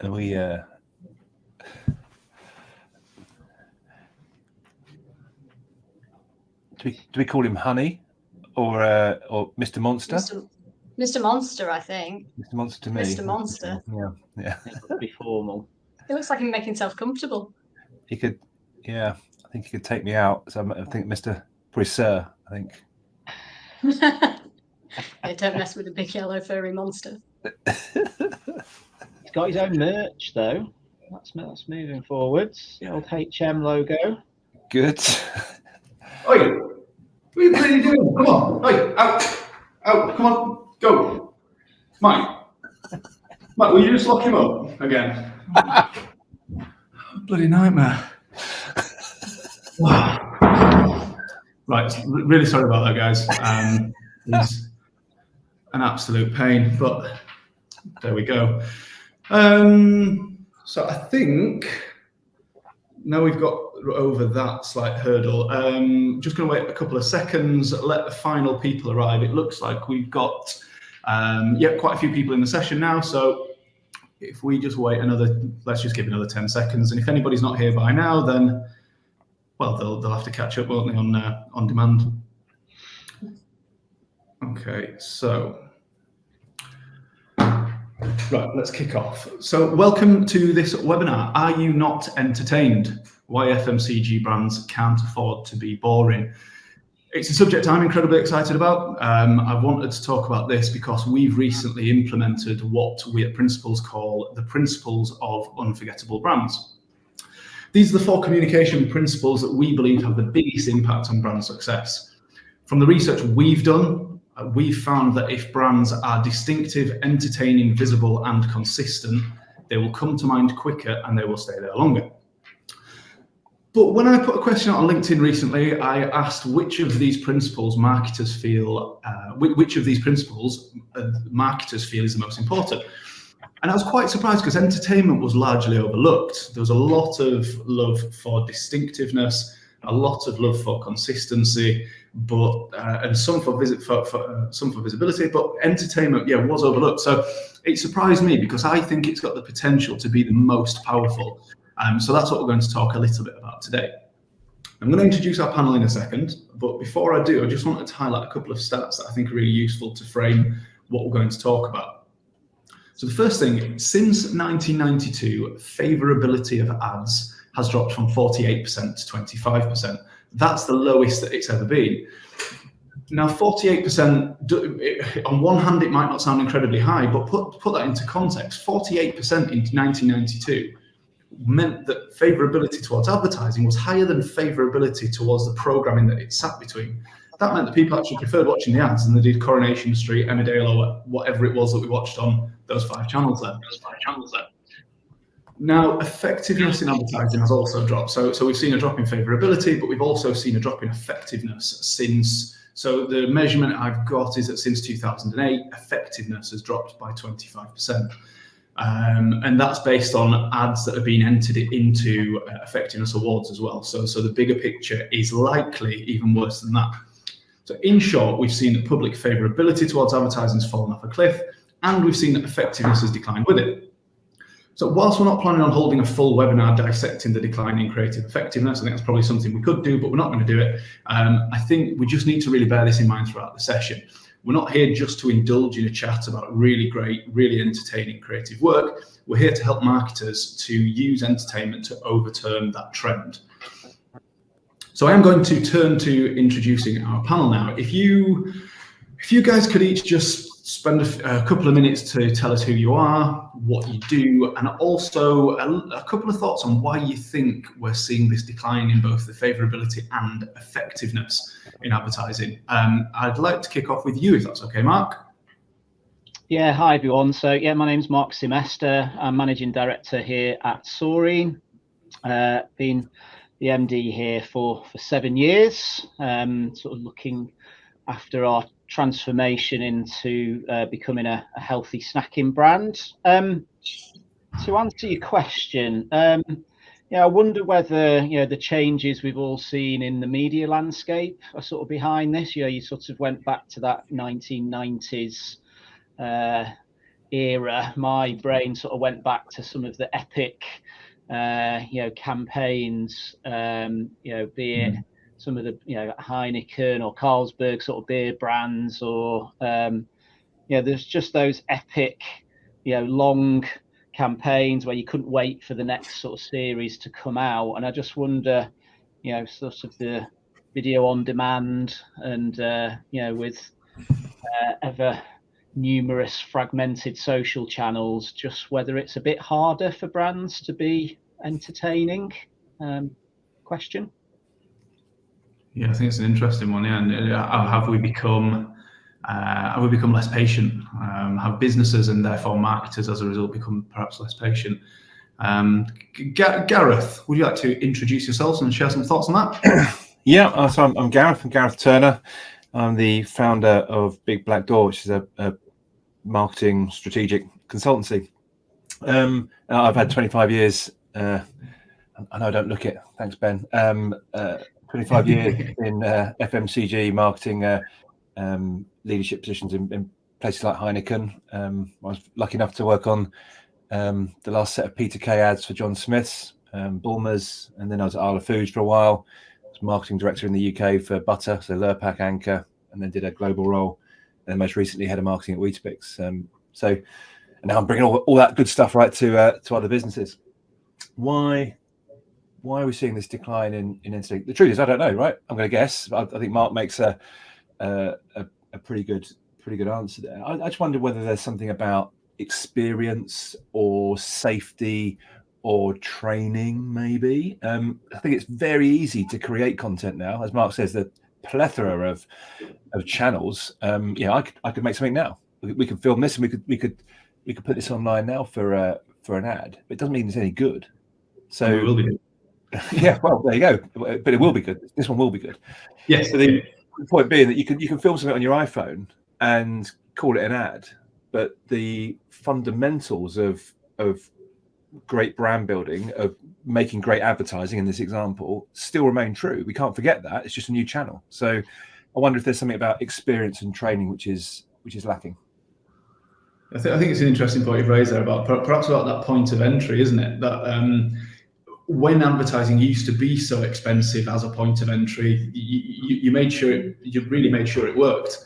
And we do we call him Honey or Mr. Monster? Mr. Monster, I think. Mr. Monster to me. Mr. Monster. Yeah. It would be formal. It looks like him making himself comfortable. He could, I think he could take me out. So I think Mr. Sir, I think. Yeah, don't mess with the big yellow furry monster. He's got his own merch though. That's moving forwards. The old HM logo. Good. Oi, what are you bloody doing? Come on, oi, out, come on, go. Mike, will you just lock him up again? Bloody nightmare. Wow. Right, really sorry about that, guys. It's an absolute pain, but there we go. So I think now we've got over that slight hurdle. Just going to wait a couple of seconds, let the final people arrive. It looks like we've got quite a few people in the session now. So if we just wait let's just give another 10 seconds. And if anybody's not here by now, then well, they'll have to catch up, won't they, on demand? Okay, so. Right, let's kick off. So welcome to this webinar. Are you not entertained? Why FMCG brands can't afford to be boring. It's a subject I'm incredibly excited about. I wanted to talk about this because we've recently implemented what we at Principles call the principles of unforgettable brands. These are the 4 communication principles that we believe have the biggest impact on brand success. From the research we've done, we've found that if brands are distinctive, entertaining, visible, and consistent, they will come to mind quicker and they will stay there longer. But when I put a question out on LinkedIn recently, I asked which of these principles marketers feel marketers feel is the most important. And I was quite surprised because entertainment was largely overlooked. There was a lot of love for distinctiveness, a lot of love for consistency, but and some for visibility, but entertainment, was overlooked. So it surprised me because I think it's got the potential to be the most powerful. So that's what we're going to talk a little bit about today. I'm going to introduce our panel in a second, but before I do, I just wanted to highlight a couple of stats that I think are really useful to frame what we're going to talk about. So the first thing, since 1992, favorability of ads has dropped from 48% to 25%. That's the lowest that it's ever been. Now, 48%, on one hand, it might not sound incredibly high, but put that into context. 48% in 1992 meant that favorability towards advertising was higher than favorability towards the programming that it sat between. That meant that people actually preferred watching the ads than they did Coronation Street, Emmerdale, or whatever it was that we watched on those 5 channels there. Now, effectiveness in advertising has also dropped. So we've seen a drop in favorability, but we've also seen a drop in effectiveness since. So the measurement I've got is that since 2008, effectiveness has dropped by 25%. And that's based on ads that have been entered into effectiveness awards as well. So the bigger picture is likely even worse than that. So in short, we've seen that public favorability towards advertising has fallen off a cliff, and we've seen that effectiveness has declined with it. So whilst we're not planning on holding a full webinar dissecting the decline in creative effectiveness, I think that's probably something we could do, but we're not going to do it. I think we just need to really bear this in mind throughout the session. We're not here just to indulge in a chat about really great, really entertaining creative work. We're here to help marketers to use entertainment to overturn that trend. So I am going to turn to introducing our panel now. If you guys could each just spend a couple of minutes to tell us who you are, what you do, and also a couple of thoughts on why you think we're seeing this decline in both the favorability and effectiveness in advertising. I'd like to kick off with you, if that's okay, Mark. Yeah, hi everyone. So my name's Mark Simester. I'm Managing Director here at Soreen. Been the MD here for 7 years, sort of looking after our transformation into becoming a healthy snacking brand. To answer your question, I wonder whether the changes we've all seen in the media landscape are sort of behind this. You sort of went back to that 1990s era, my brain sort of went back to some of the epic, campaigns, be it some of the, Heineken or Carlsberg sort of beer brands, or, there's just those epic, long campaigns where you couldn't wait for the next sort of series to come out. And I just wonder, sort of the video on demand and, with ever numerous fragmented social channels, just whether it's a bit harder for brands to be entertaining. Question. Yeah, I think it's an interesting one. Yeah, and have we become less patient? Have businesses and therefore marketers, as a result, become perhaps less patient? Gareth, would you like to introduce yourselves and share some thoughts on that? Yeah, so I'm Gareth. I'm Gareth Turner. I'm the founder of Big Black Door, which is a marketing strategic consultancy. I've had 25 years. I know I don't look it. Thanks, Ben. 25 years in FMCG marketing, leadership positions in places like Heineken. I was lucky enough to work on the last set of Peter Kay ads for John Smith's, Bulmers, and then I was at Arla Foods for a while. I was marketing director in the UK for butter, so Lurpak, Anchor, and then did a global role. And then most recently head of marketing at Weetabix. And now I'm bringing all that good stuff right to other businesses. Why are we seeing this decline in instinct? The truth is, I don't know, right? I'm going to guess. I think Mark makes a pretty good answer there. I just wonder whether there's something about experience or safety or training, maybe. I think it's very easy to create content now, as Mark says. The plethora of channels. I could make something now. We could film this, and we could put this online now for an ad. But it doesn't mean it's any good. So it will be. Yeah, well, there you go. But it will be good. This one will be good. Yes. So the point being that you can film something on your iPhone and call it an ad, but the fundamentals of great brand building, of making great advertising in this example, still remain true. We can't forget that. It's just a new channel. So I wonder if there's something about experience and training which is lacking. I think it's an interesting point you've raised there about perhaps about that point of entry, isn't it? That when advertising used to be so expensive as a point of entry, you really made sure it worked,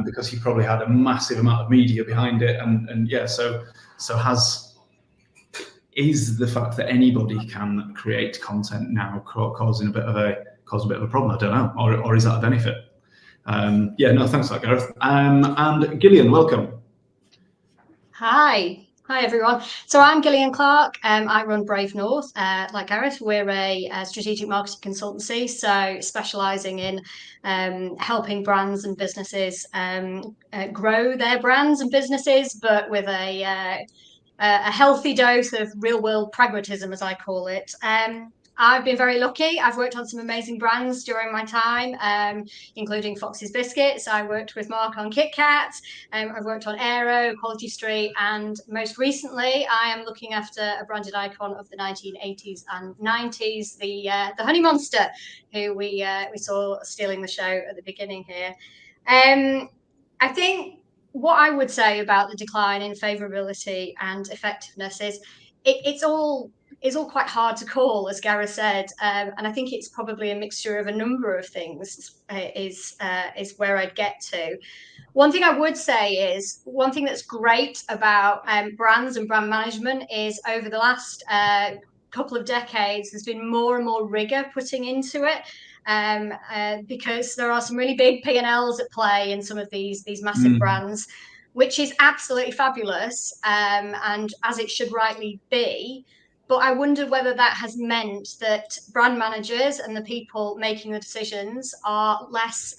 because you probably had a massive amount of media behind it, is the fact that anybody can create content now causing a bit of a problem? I don't know, or is that a benefit? Thanks for that, Gareth. And Gillian, welcome. Hi everyone. So I'm Gillian Clarke. I run Brave North. Like Gareth, we're a strategic marketing consultancy, so specialising in helping brands and businesses grow their brands and businesses, but with a healthy dose of real-world pragmatism, as I call it. I've been very lucky. I've worked on some amazing brands during my time, including Fox's Biscuits. I worked with Mark on Kit Kat. I've worked on Aero, Quality Street, and most recently, I am looking after a branded icon of the 1980s and 90s, the Honey Monster, who we saw stealing the show at the beginning here. I think what I would say about the decline in favourability and effectiveness is it's all quite hard to call, as Gareth said, and I think it's probably a mixture of a number of things is where I'd get to. One thing I would say is one thing that's great about brands and brand management is over the last couple of decades, there's been more and more rigor putting into it. Because there are some really big P&Ls at play in some of these massive brands, which is absolutely fabulous, and as it should rightly be. But I wonder whether that has meant that brand managers and the people making the decisions are less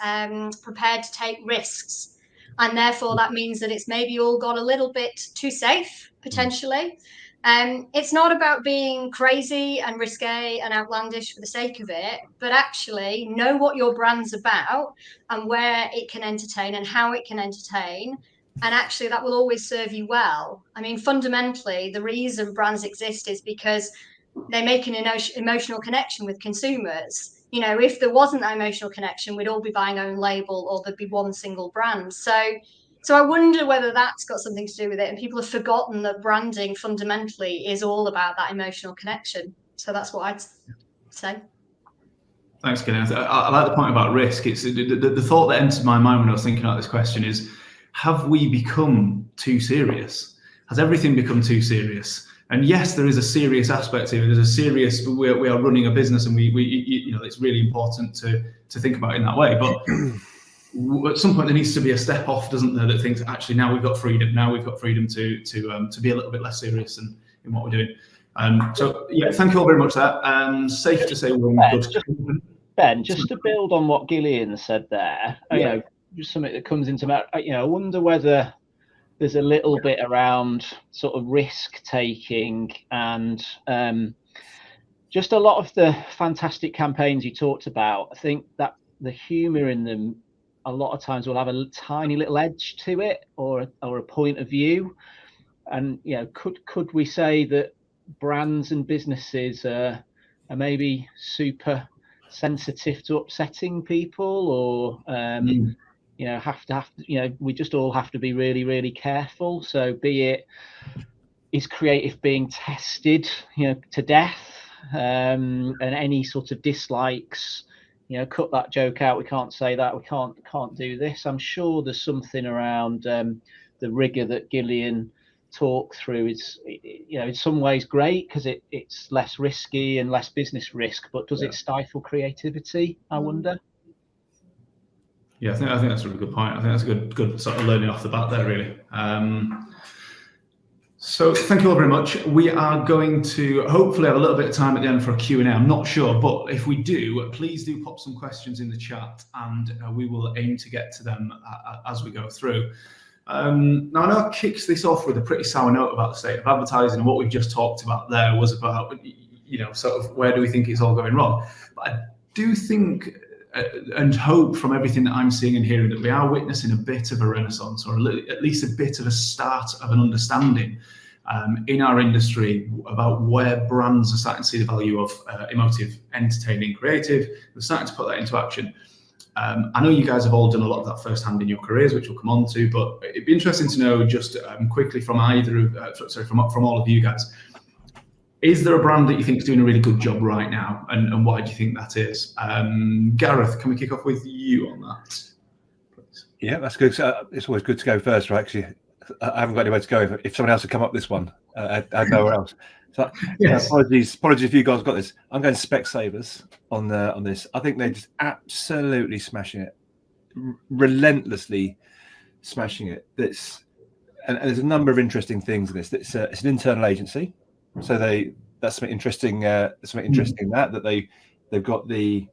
prepared to take risks. And therefore, that means that it's maybe all got a little bit too safe, potentially. It's not about being crazy and risque and outlandish for the sake of it, but actually know what your brand's about and where it can entertain and how it can entertain. And actually, that will always serve you well. I mean, fundamentally, the reason brands exist is because they make an emotional connection with consumers. You know, if there wasn't that emotional connection, we'd all be buying own label, or there'd be one single brand. So So I wonder whether that's got something to do with it, and people have forgotten that branding fundamentally is all about that emotional connection. So that's what I'd say. Thanks, Gillian. I like the point about risk. It's the thought that entered my mind when I was thinking about this question is, have we become too serious? Has everything become too serious? And yes, there is a serious aspect here. There's a serious, we are running a business, and we it's really important to think about it in that way. But at some point there needs to be a step off, doesn't there, that thinks actually now we've got freedom. Now we've got freedom to be a little bit less serious in what we're doing. So yeah, thank you all very much for that. Safe to say we're on good. Ben, just to build on what Gillian said there, just something that comes into my, I wonder whether there's a little bit around sort of risk taking and just a lot of the fantastic campaigns you talked about. I think that the humour in them a lot of times will have a tiny little edge to it, or a point of view. And could we say that brands and businesses are maybe super sensitive to upsetting people, or we just all have to be really, really careful. So be it, is creative being tested to death, and any sort of dislikes, cut that joke out, we can't say that, we can't do this. I'm sure there's something around the rigor that Gillian talked through is, in some ways great because it's less risky and less business risk, but does it stifle creativity, I wonder? Yeah, I think that's a really good point. I think that's a good sort of learning off the bat there, really. So thank you all very much. We are going to hopefully have a little bit of time at the end for a Q&A. I'm not sure, but if we do, please do pop some questions in the chat, and we will aim to get to them as we go through. Now, I know I kicked this off with a pretty sour note about the state of advertising, and what we've just talked about there was about, sort of where do we think it's all going wrong. But I do think and hope from everything that I'm seeing and hearing that we are witnessing a bit of a renaissance, or at least a bit of a start of an understanding in our industry about where brands are starting to see the value of emotive, entertaining, creative. We're starting to put that into action. I know you guys have all done a lot of that firsthand in your careers, which we'll come on to, but it'd be interesting to know just quickly from from all of you guys, is there a brand that you think is doing a really good job right now, and why do you think that is? Gareth, can we kick off with you on that, please? Yeah, that's good. It's always good to go first, right? Actually, I haven't got anywhere to go. If someone else had come up with this one, I'd go where else. So, yes. Apologies if you guys got this. I'm going Specsavers on this. I think they're just absolutely smashing it, relentlessly smashing it. And there's a number of interesting things in this. It's an internal agency, so that's something interesting. That they've got the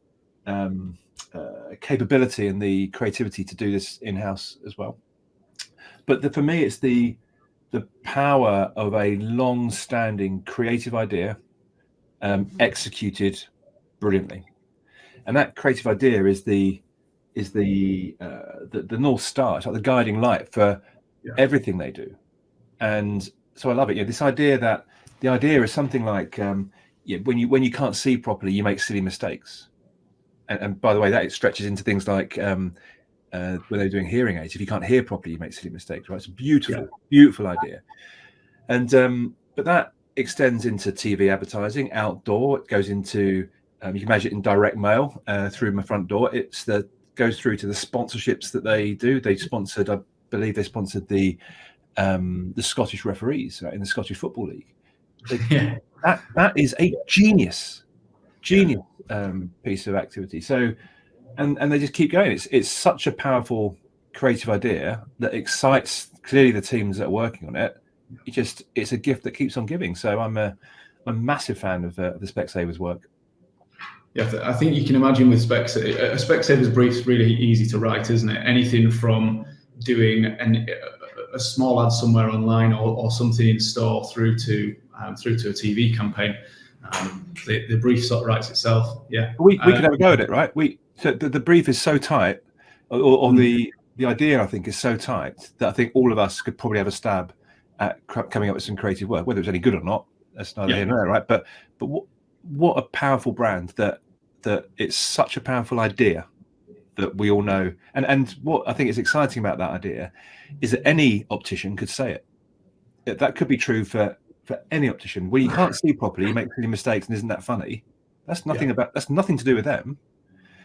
capability and the creativity to do this in-house as well. But for me, it's the power of a long-standing creative idea executed brilliantly, and that creative idea is the North Star. It's like the guiding light for everything they do. And so I love it. This idea that the idea is something like when you can't see properly, you make silly mistakes. And by the way, that it stretches into things like when they're doing hearing aids. If you can't hear properly, you make silly mistakes, right? It's a beautiful idea. And but that extends into TV advertising, outdoor. It goes into you can imagine it in direct mail through my front door. Goes through to the sponsorships that they do. I believe they sponsored the Scottish referees in the Scottish Football League. That is a genius piece of activity. So, and they just keep going. It's such a powerful creative idea that excites clearly the teams that are working on it. It's a gift that keeps on giving. So I'm a massive fan of the Specsavers work. Yeah, I think you can imagine with a Specsavers brief is really easy to write, isn't it? Anything from doing a small ad somewhere online or something in store through to a TV campaign. The brief sort of writes itself. Yeah, we could have a go at it, right? So the brief is so tight, or the idea I think is so tight that I think all of us could probably have a stab at coming up with some creative work. Whether it's any good or not, that's neither here nor there, right? But what a powerful brand that it's such a powerful idea that we all know. And what I think is exciting about that idea is that any optician could say it. That could be true for any optician. Well, you can't see properly, you make silly mistakes, and isn't that funny? That's nothing that's nothing to do with them.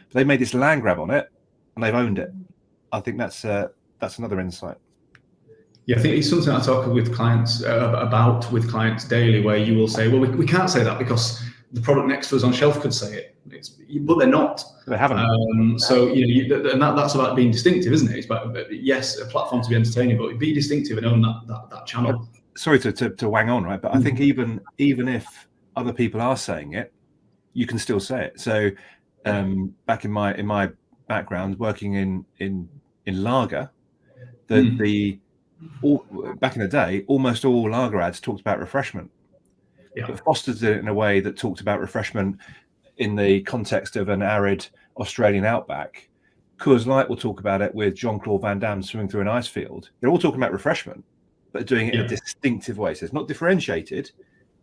But they made this land grab on it, and they've owned it. I think that's another insight. Yeah, I think it's something I talk with clients about with clients daily, where you will say, well, we can't say that because the product next to us on shelf could say it, but they're not. They haven't. So and that's about being distinctive, isn't it? It's about, yes, a platform to be entertaining, but be distinctive and own that channel. Sorry to wang on, right? But I think even if other people are saying it, you can still say it. So back in my background, working in lager, back in the day, almost all lager ads talked about refreshment. Yeah. But Foster's did it in a way that talked about refreshment in the context of an arid Australian outback. Coors Light will talk about it with Jean-Claude Van Damme swimming through an ice field. They're all talking about refreshment, but doing it in a distinctive way. So it's not differentiated,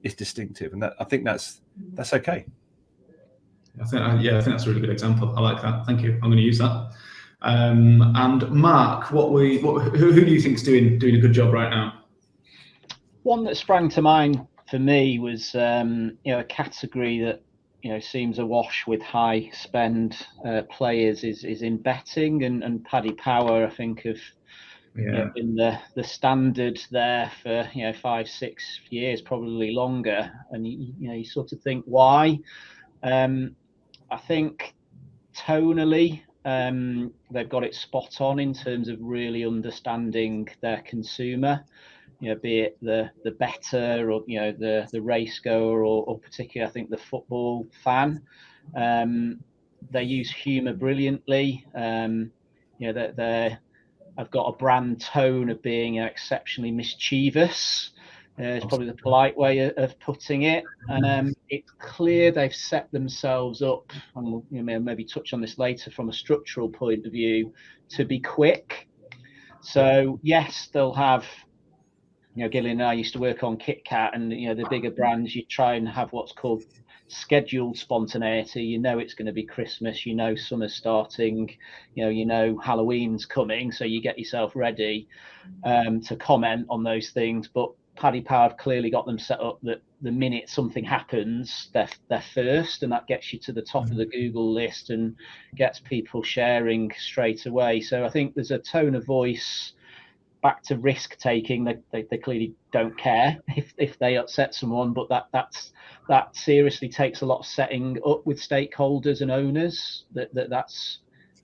it's distinctive. And I think that's okay. I think that's a really good example. I like that. Thank you. I'm going to use that. And Mark, who do you think is doing a good job right now? One that sprang to mind for me was a category that seems awash with high spend players is in betting, and Paddy Power, I think, have been the standard there for 5-6 years, probably longer. And you sort of think why. I think tonally they've got it spot on in terms of really understanding their consumer, be it the bettor or the race goer or particularly I think the football fan. They use humour brilliantly. I've got a brand tone of being exceptionally mischievous. It's probably the polite way of putting it, and it's clear they've set themselves up, and we'll maybe touch on this later from a structural point of view, to be quick. So yes, they'll have, Gillian and I used to work on Kit Kat, and the bigger brands, you try and have what's called scheduled spontaneity. It's going to be Christmas, summer's starting, Halloween's coming, so you get yourself ready to comment on those things. But Paddy Power have clearly got them set up that the minute something happens, they're first, and that gets you to the top of the Google list and gets people sharing straight away. So I think there's a tone of voice back to risk taking. They clearly don't care if they upset someone, but that seriously takes a lot of setting up with stakeholders and owners that's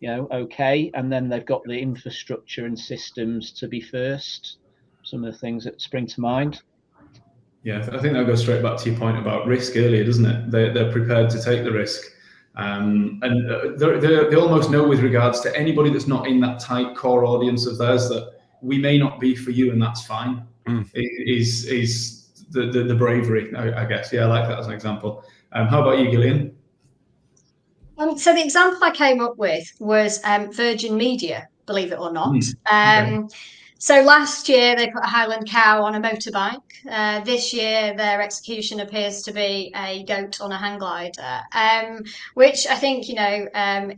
okay. And then they've got the infrastructure and systems to be first. Some of the things that spring to mind. Yeah, I think that goes straight back to your point about risk earlier, doesn't it? They're prepared to take the risk, and they almost know with regards to anybody that's not in that tight core audience of theirs that we may not be for you, and that's fine. Is the bravery, I guess. Yeah, I like that as an example. How about you, Gillian? So the example I came up with was Virgin Media, believe it or not. Okay. So last year they put a Highland cow on a motorbike. This year their execution appears to be a goat on a hang glider, which I think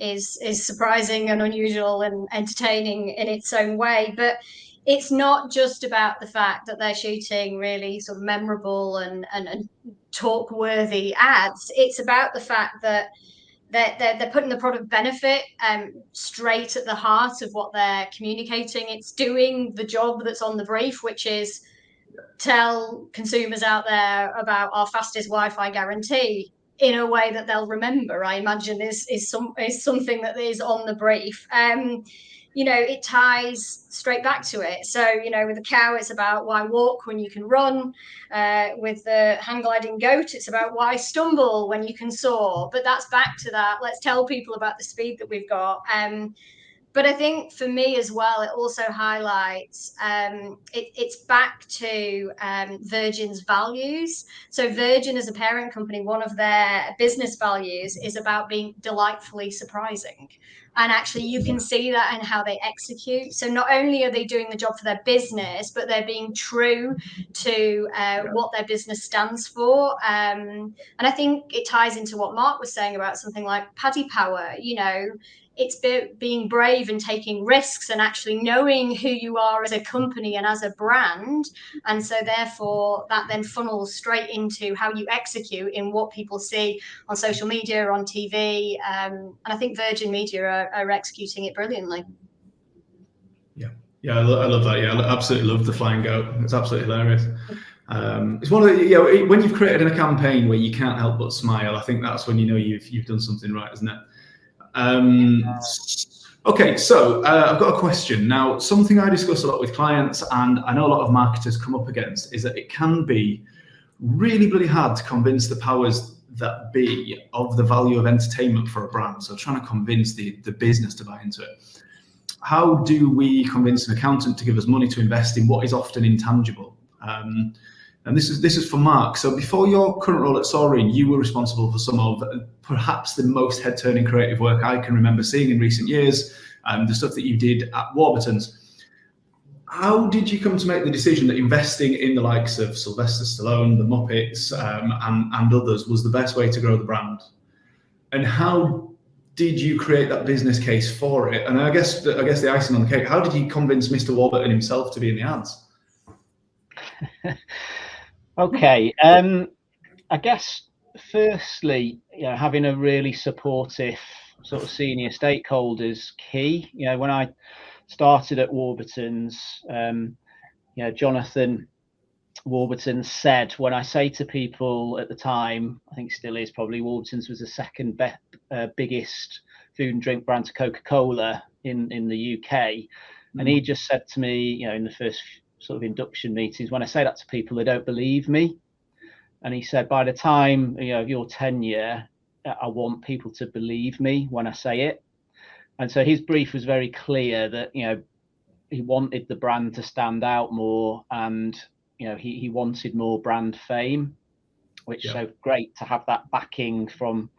is surprising and unusual and entertaining in its own way. But it's not just about the fact that they're shooting really sort of memorable and talk-worthy ads. It's about the fact that they're putting the product benefit straight at the heart of what they're communicating. It's doing the job that's on the brief, which is tell consumers out there about our fastest Wi-Fi guarantee in a way that they'll remember. I imagine is something that is on the brief. It ties straight back to it. So, with the cow, it's about why walk when you can run. With the hang gliding goat, it's about why stumble when you can soar. But that's back to that. Let's tell people about the speed that we've got. But I think for me as well, it also highlights it's back to Virgin's values. So Virgin as a parent company, one of their business values is about being delightfully surprising. And actually, you can see that in how they execute. So not only are they doing the job for their business, but they're being true to what their business stands for. And I think it ties into what Mark was saying about something like Paddy Power. it's being brave and taking risks and actually knowing who you are as a company and as a brand. And so therefore that then funnels straight into how you execute in what people see on social media, on TV. And I think Virgin Media are executing it brilliantly. Yeah, I love that. Yeah, I absolutely love the flying goat. It's absolutely hilarious. It's one of the, when you've created a campaign where you can't help but smile, I think that's when you know you've done something right, isn't it? Okay, so I've got a question. Now, something I discuss a lot with clients, and I know a lot of marketers come up against, is that it can be really, really hard to convince the powers that be of the value of entertainment for a brand. So trying to convince the business to buy into it. How do we convince an accountant to give us money to invest in what is often intangible? And this is for Mark. So before your current role at Soreen, you were responsible for some of perhaps the most head-turning creative work I can remember seeing in recent years, the stuff that you did at Warburton's. How did you come to make the decision that investing in the likes of Sylvester Stallone, the Muppets, and others was the best way to grow the brand? And how did you create that business case for it? And I guess the icing on the cake, how did you convince Mr. Warburton himself to be in the ads? Okay, I guess firstly, having a really supportive sort of senior stakeholders key. When I started at Warburton's, Jonathan Warburton said, when I say to people at the time, I think still is probably, Warburton's was the second biggest food and drink brand to Coca-Cola in the UK. And he just said to me, in the first sort of induction meetings, when I say that to people, they don't believe me. And he said, by the time of your tenure, I want people to believe me when I say it. And so his brief was very clear that he wanted the brand to stand out more, and he wanted more brand fame, which so great to have that backing from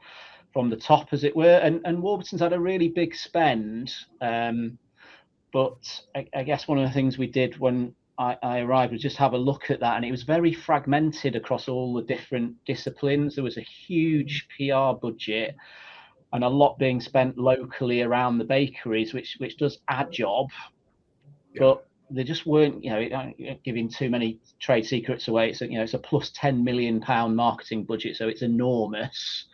the top, as it were. And Warburton's had a really big spend, but I guess one of the things we did when I arrived was just have a look at that, and it was very fragmented across all the different disciplines. There was a huge PR budget and a lot being spent locally around the bakeries, which does add job, but they just weren't, giving too many trade secrets away. It's it's a plus £10 million marketing budget, so it's enormous.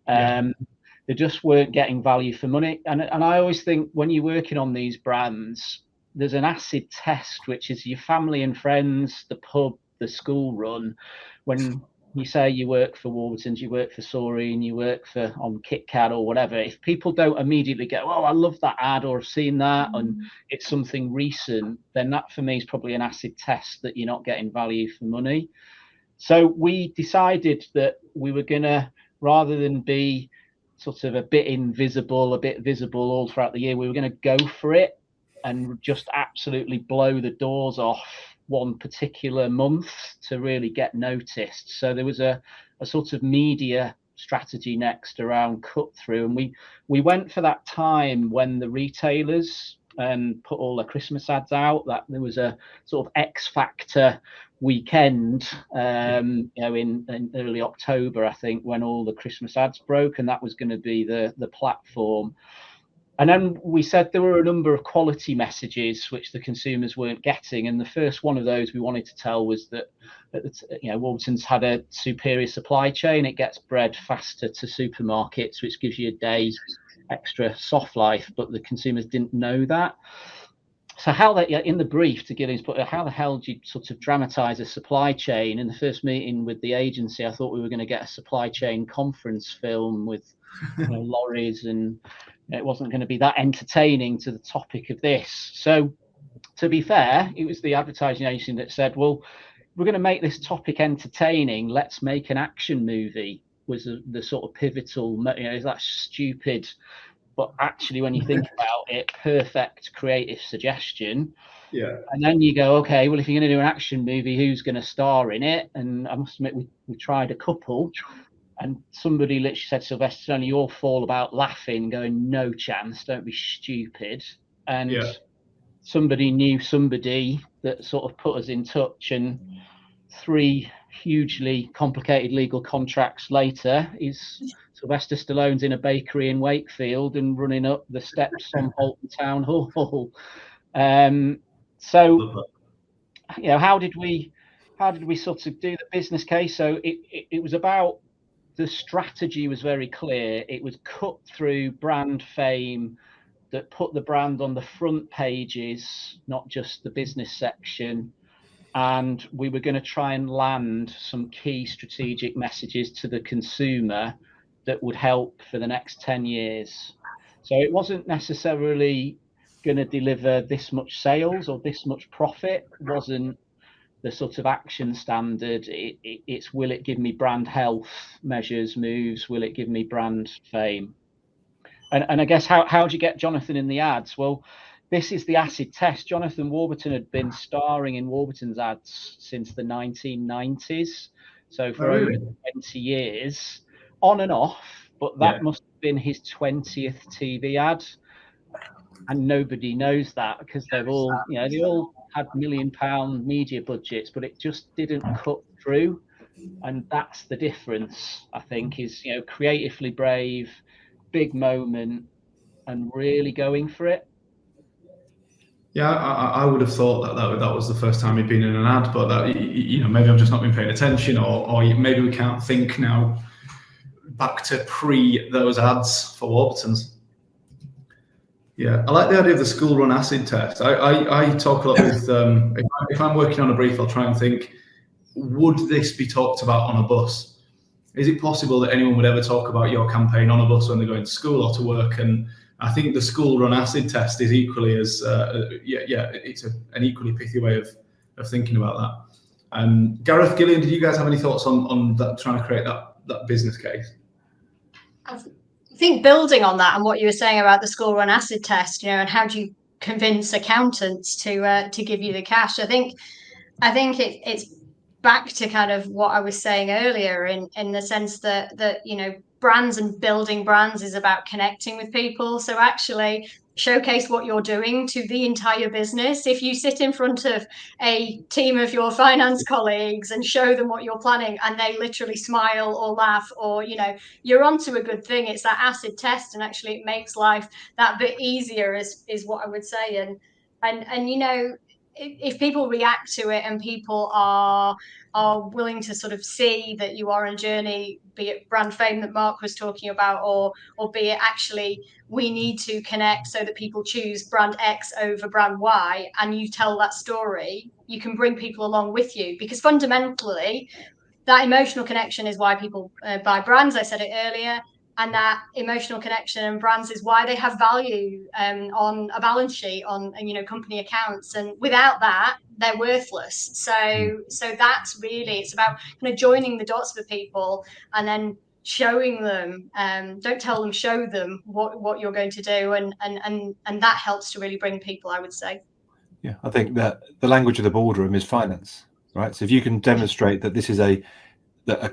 They just weren't getting value for money. And I always think when you're working on these brands, there's an acid test, which is your family and friends, the pub, the school run. When you say you work for Warburton's, you work for Soreen, you work on KitKat or whatever, if people don't immediately go, oh, I love that ad, or I've seen that, and it's something recent, then that for me is probably an acid test that you're not getting value for money. So we decided that we were going to, rather than be sort of a bit invisible, a bit visible all throughout the year, we were going to go for it and just absolutely blow the doors off one particular month to really get noticed. So there was a sort of media strategy next around cut through, and we went for that time when the retailers put all their Christmas ads out, that there was a sort of X Factor weekend in early October, I think, when all the Christmas ads broke, and that was going to be the platform. And then we said there were a number of quality messages which the consumers weren't getting. And the first one of those we wanted to tell was that, Warburton's had a superior supply chain. It gets bread faster to supermarkets, which gives you a day extra soft life. But the consumers didn't know that. So in the brief to Gillian's point, how the hell do you sort of dramatize a supply chain? In the first meeting with the agency, I thought we were going to get a supply chain conference film with lorries, and it wasn't going to be that entertaining to the topic of this. So to be fair, it was the advertising agency that said, well, we're going to make this topic entertaining, let's make an action movie, was the sort of pivotal, that stupid, but actually when you think about it, perfect creative suggestion. Yeah. And then you go, okay, well, if you're going to do an action movie, who's going to star in it? And I must admit, we tried a couple. And somebody literally said, Sylvester, only you're all about laughing, going, no chance, don't be stupid. And somebody knew somebody that sort of put us in touch, and 3 hugely complicated legal contracts later, is Sylvester Stallone's in a bakery in Wakefield and running up the steps from Holton Town Hall. So, you know, how did we sort of do the business case? So it was about, the strategy was very clear. It was cut through brand fame that put the brand on the front pages, not just the business section. And we were going to try and land some key strategic messages to the consumer that would help for the next 10 years. So it wasn't necessarily going to deliver this much sales or this much profit. It wasn't the sort of action standard. It's, will it give me brand health measures, moves? Will it give me brand fame? And I guess how do you get Jonathan in the ads? Well, this is the acid test. Jonathan Warburton had been starring in Warburton's ads since the 1990s. So for over 20 years, on and off, but that must have been his 20th TV ad. And nobody knows that, because they've all, you know, they all had £1 million media budgets, but it just didn't cut through. And that's the difference, I think, is, you know, creatively brave, big moment, and really going for it. Yeah, I would have thought that was the first time he'd been in an ad, but that, you know, maybe I've just not been paying attention, or maybe we can't think now back to pre those ads for Warburton's. Yeah, I like the idea of the school run acid test. I talk a lot with, if I'm working on a brief, I'll try and think, would this be talked about on a bus? Is it possible that anyone would ever talk about your campaign on a bus when they're going to school or to work? And I think the school run acid test is equally as, it's an equally pithy way of thinking about that. Gareth, Gillian, did you guys have any thoughts on that, trying to create that business case? I think building on that and what you were saying about the school run acid test, you know, and how do you convince accountants to give you the cash? I think it's back to kind of what I was saying earlier, in the sense that you know, brands and building brands is about connecting with people. So actually showcase what you're doing to the entire business. If you sit in front of a team of your finance colleagues and show them what you're planning, and they literally smile or laugh, or, you know, you're onto a good thing. It's that acid test, and actually it makes life that bit easier, is what I would say. And you know, if people react to it and people are willing to sort of see that you are on a journey, be it brand fame that Mark was talking about, or be it actually we need to connect so that people choose brand X over brand Y, and you tell that story, you can bring people along with you, because fundamentally that emotional connection is why people buy brands. I said it earlier. And that emotional connection and brands is why they have value on a balance sheet, on, you know, company accounts. And without that, they're worthless. So that's really, it's about kind of joining the dots with people and then showing them. Don't tell them, show them what you're going to do, and that helps to really bring people, I would say. Yeah, I think that the language of the boardroom is finance, right? So if you can demonstrate that this is a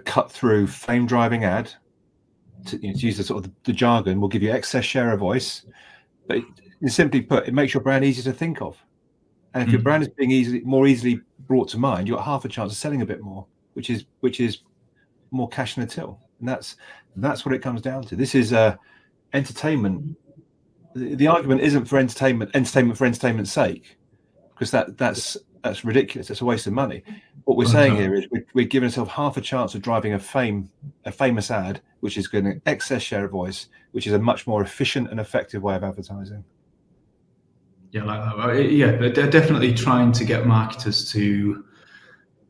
cut through fame driving ad, to use the sort of the jargon, will give you excess share of voice, but simply put, it makes your brand easier to think of. And if your brand is being more easily brought to mind, you've got half a chance of selling a bit more, which is more cash in the till. And that's what it comes down to. This is entertainment. The argument isn't for entertainment for entertainment's sake, because that's ridiculous. It's a waste of money. What we're saying here is we're giving ourselves half a chance of driving a famous ad, which is going to excess share of voice, which is a much more efficient and effective way of advertising. Yeah, like that. Yeah, they're definitely trying to get marketers to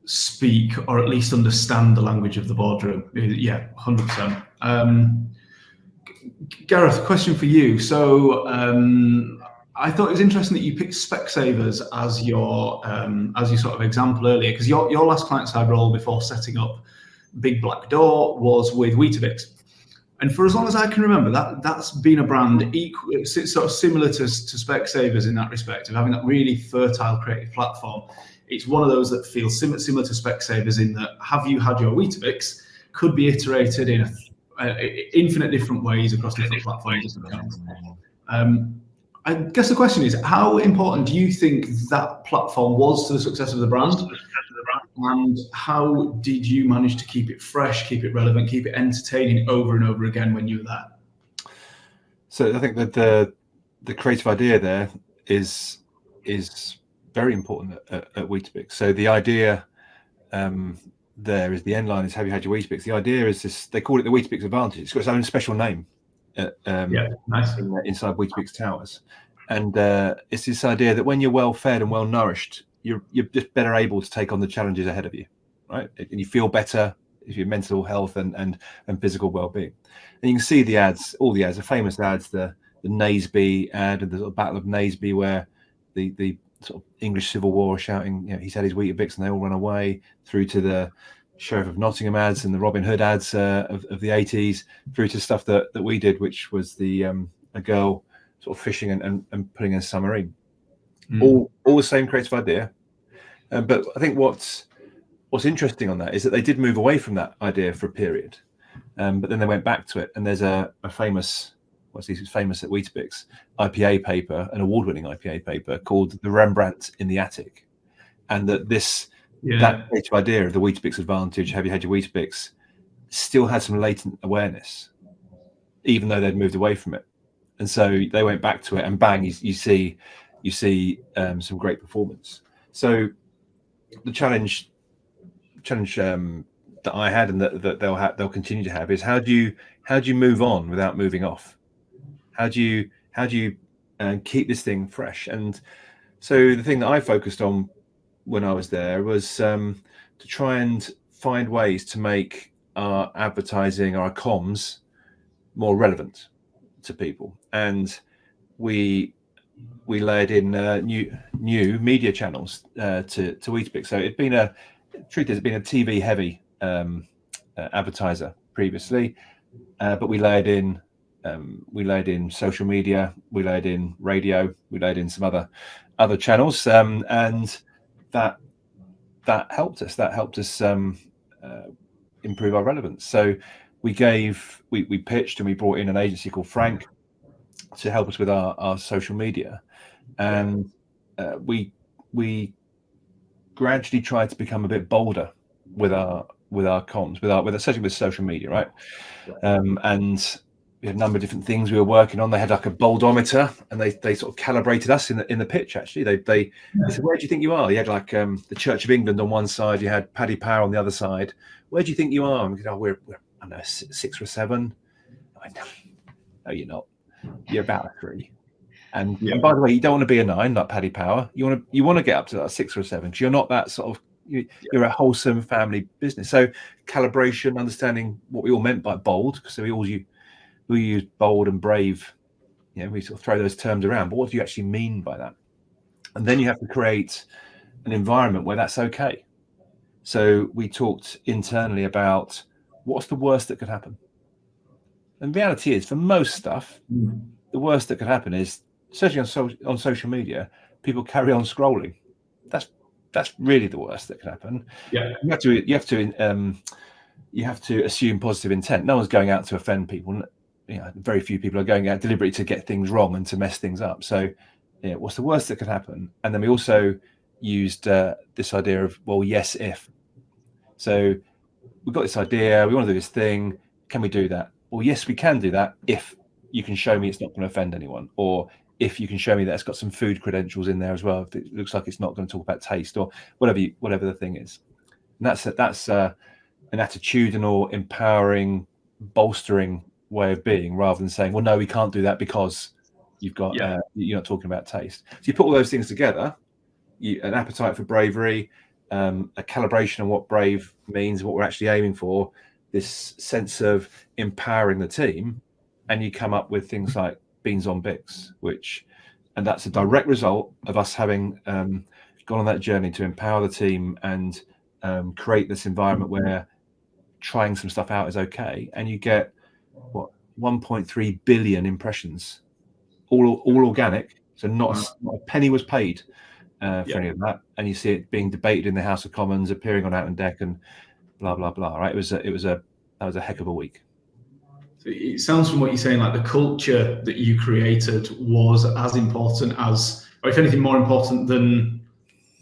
speak, or at least understand, the language of the boardroom. Yeah, 100%. Gareth, question for you. So I thought it was interesting that you picked Specsavers as your sort of example earlier, because your last client side role before setting up Big Black Door was with Weetabix. And for as long as I can remember, that's been a brand sort of similar to Specsavers in that respect, of having that really fertile creative platform. It's one of those that feels similar to Specsavers in that, have you had your Weetabix, could be iterated in infinite different ways across different platforms. I guess the question is, how important do you think that platform was to the success of the brand? And how did you manage to keep it fresh, keep it relevant, keep it entertaining over and over again when you were there? So I think that the creative idea there is very important at Weetabix. So the idea there is, the end line is, have you had your Weetabix? The idea is this, they call it the Weetabix Advantage. It's got its own special name Nice. inside Weetabix Towers. And it's this idea that when you're well fed and well nourished, you're just better able to take on the challenges ahead of you, right? And you feel better if your mental health and physical well-being. And you can see the ads, all the ads, the famous ads, the Naseby ad and the sort of Battle of Naseby, where the sort of English Civil War shouting, you know, he's had his Weetabix and they all run away, through to the Sheriff of Nottingham ads and the Robin Hood ads of the 80s, through to stuff that we did, which was the a girl sort of fishing and putting in a submarine. All the same creative idea. But I think what's interesting on that is that they did move away from that idea for a period, but then they went back to it. And there's a famous, who's famous at Weetabix, IPA paper, an award-winning IPA paper called The Rembrandt in the Attic. And that that creative idea of the Weetabix Advantage, have you had your Weetabix, still had some latent awareness, even though they'd moved away from it. And so they went back to it, and bang, you see some great performance. So the challenge that I had, and that they'll continue to have, is how do you move on without moving off? How do you keep this thing fresh? And so the thing that I focused on when I was there was to try and find ways to make our advertising, our comms, more relevant to people. And we layered in new media channels to Weetabix. So it's been a TV heavy advertiser previously, but we layered in social media, we layered in radio, we layered in some other channels, and that helped us. That helped us improve our relevance. So we pitched, and we brought in an agency called Frank to help us with our social media, and we gradually tried to become a bit bolder with our comms, especially with social media, right? And we had a number of different things we were working on. They had like a boldometer, and they sort of calibrated us in the pitch. Actually, they said, "Where do you think you are?" You had like the Church of England on one side, you had Paddy Power on the other side. Where do you think you are? And we said, "Oh, we're I don't know, 6 or 7." I went, "No, you're not. You're about a 3." And by the way, you don't want to be a 9 like Paddy Power. You want to get up to that 6 or 7, because you're not that sort of, you're a wholesome family business. So calibration, understanding what we all meant by bold, because we use bold and brave. You know, we sort of throw those terms around, but what do you actually mean by that? And then you have to create an environment where that's okay. So we talked internally about what's the worst that could happen. And the reality is, for most stuff, the worst that could happen is, especially on social media, people carry on scrolling. That's really the worst that could happen. Yeah, you have to assume positive intent. No one's going out to offend people. You know, very few people are going out deliberately to get things wrong and to mess things up. So, what's the worst that could happen? And then we also used this idea of, well, yes, if. So we've got this idea, we want to do this thing. Can we do that? Well, yes, we can do that if you can show me it's not going to offend anyone, or if you can show me that it's got some food credentials in there as well. If it looks like it's not going to talk about taste, or whatever the thing is. And that's an attitudinal, empowering, bolstering way of being, rather than saying, well, no, we can't do that because you've got you're not talking about taste. So you put all those things together, an appetite for bravery, a calibration on what brave means, what we're actually aiming for, this sense of empowering the team, and you come up with things like Beans on Bix, and that's a direct result of us having gone on that journey to empower the team and create this environment where trying some stuff out is okay, and you get 1.3 billion impressions, all organic, so not a penny was paid for any of that, and you see it being debated in the House of Commons, appearing on Out on Deck, and blah blah blah. Right? That was a heck of a week. So it sounds from what you're saying like the culture that you created was as important as, or if anything, more important than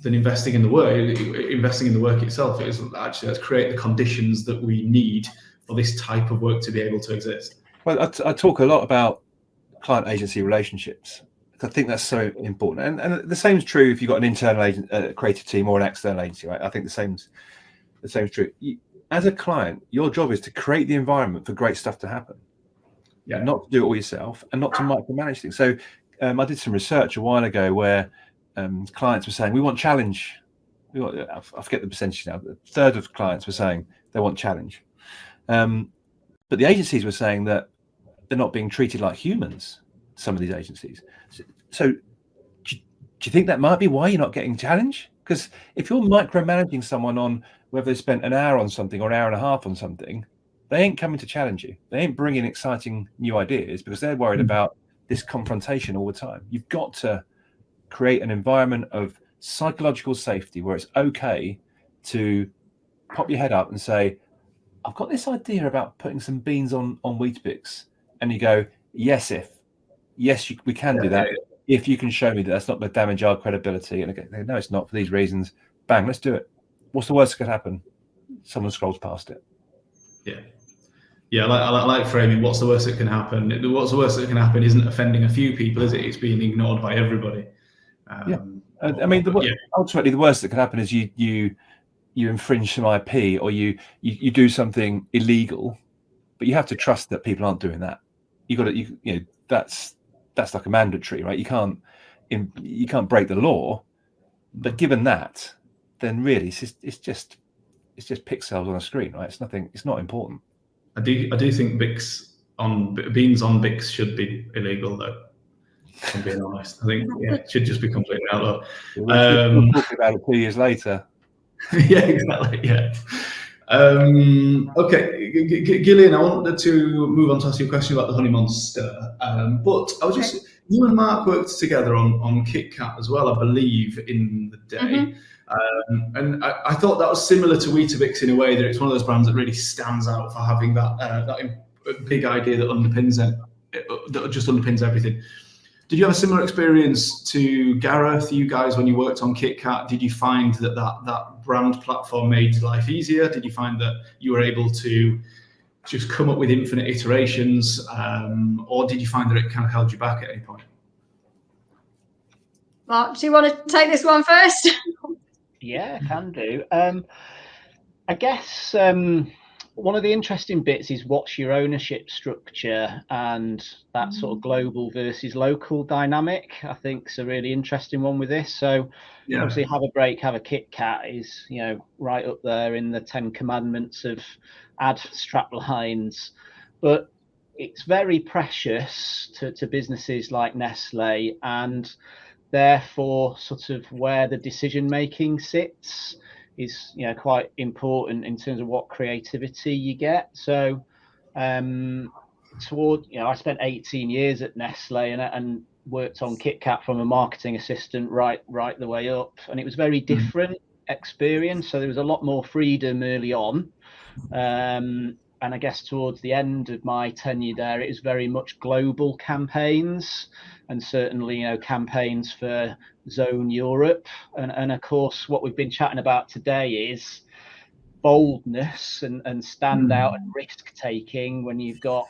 than investing in the work itself. It is actually, let's create the conditions that we need for this type of work to be able to exist. Well, I talk a lot about client agency relationships. I think that's so important, and the same is true if you've got an internal creative team or an external agency, right? I think the same is true. As a client, your job is to create the environment for great stuff to happen. Yeah. Not to do it all yourself, and not to micromanage things. So I did some research a while ago where clients were saying we want challenge. I forget the percentage now. A third of clients were saying they want challenge, but the agencies were saying that they're not being treated like humans. Some of these agencies. So do you think that might be why you're not getting challenge? Because if you're micromanaging someone on whether they spent an hour on something or an hour and a half on something, they ain't coming to challenge you. They ain't bringing exciting new ideas because they're worried about this confrontation all the time. You've got to create an environment of psychological safety where it's okay to pop your head up and say, I've got this idea about putting some beans on Weetabix. And you go, yes, we can do that. If you can show me that that's not going to damage our credibility. And again, no, it's not for these reasons. Bang, let's do it. What's the worst that could happen? Someone scrolls past it. Yeah, I like framing. What's the worst that can happen? What's the worst that can happen isn't offending a few people, is it? It's being ignored by everybody. I mean, ultimately, the worst that can happen is you infringe some IP or you do something illegal, but you have to trust that people aren't doing that. That's like a mandatory, right? You can't break the law, but given that, then really it's just pixels on a screen, right? It's not important. I do think beans on Bix should be illegal, though. If I'm being honest, I think it should just be completely outlawed. We'll talk about it 2 years later. Yeah, exactly. Yeah. Okay, Gillian, I wanted to move on to ask you a question about the Honey Monster, but I was you and Mark worked together on Kit Kat as well, I believe, in the day. And I thought that was similar to Weetabix in a way that it's one of those brands that really stands out for having that big idea that underpins it, that just underpins everything. Did you have a similar experience to Gareth, you guys, when you worked on Kit Kat? Did you find that brand platform made life easier? Did you find that you were able to just come up with infinite iterations, or did you find that it kind of held you back at any point? Mark, do you want to take this one first? Yeah, can do. I guess one of the interesting bits is what's your ownership structure and that sort of global versus local dynamic. I think it's a really interesting one with this. So obviously have a break, have a Kit Kat is, right up there in the 10 commandments of ad strap lines. But it's very precious to businesses like Nestle, and therefore sort of where the decision making sits is quite important in terms of what creativity you get. So I spent 18 years at Nestle and worked on Kit Kat from a marketing assistant right the way up, and it was very different experience. So there was a lot more freedom early on, and I guess towards the end of my tenure there, it was very much global campaigns, and certainly campaigns for Zone Europe, and of course what we've been chatting about today is boldness and standout and risk taking when you've got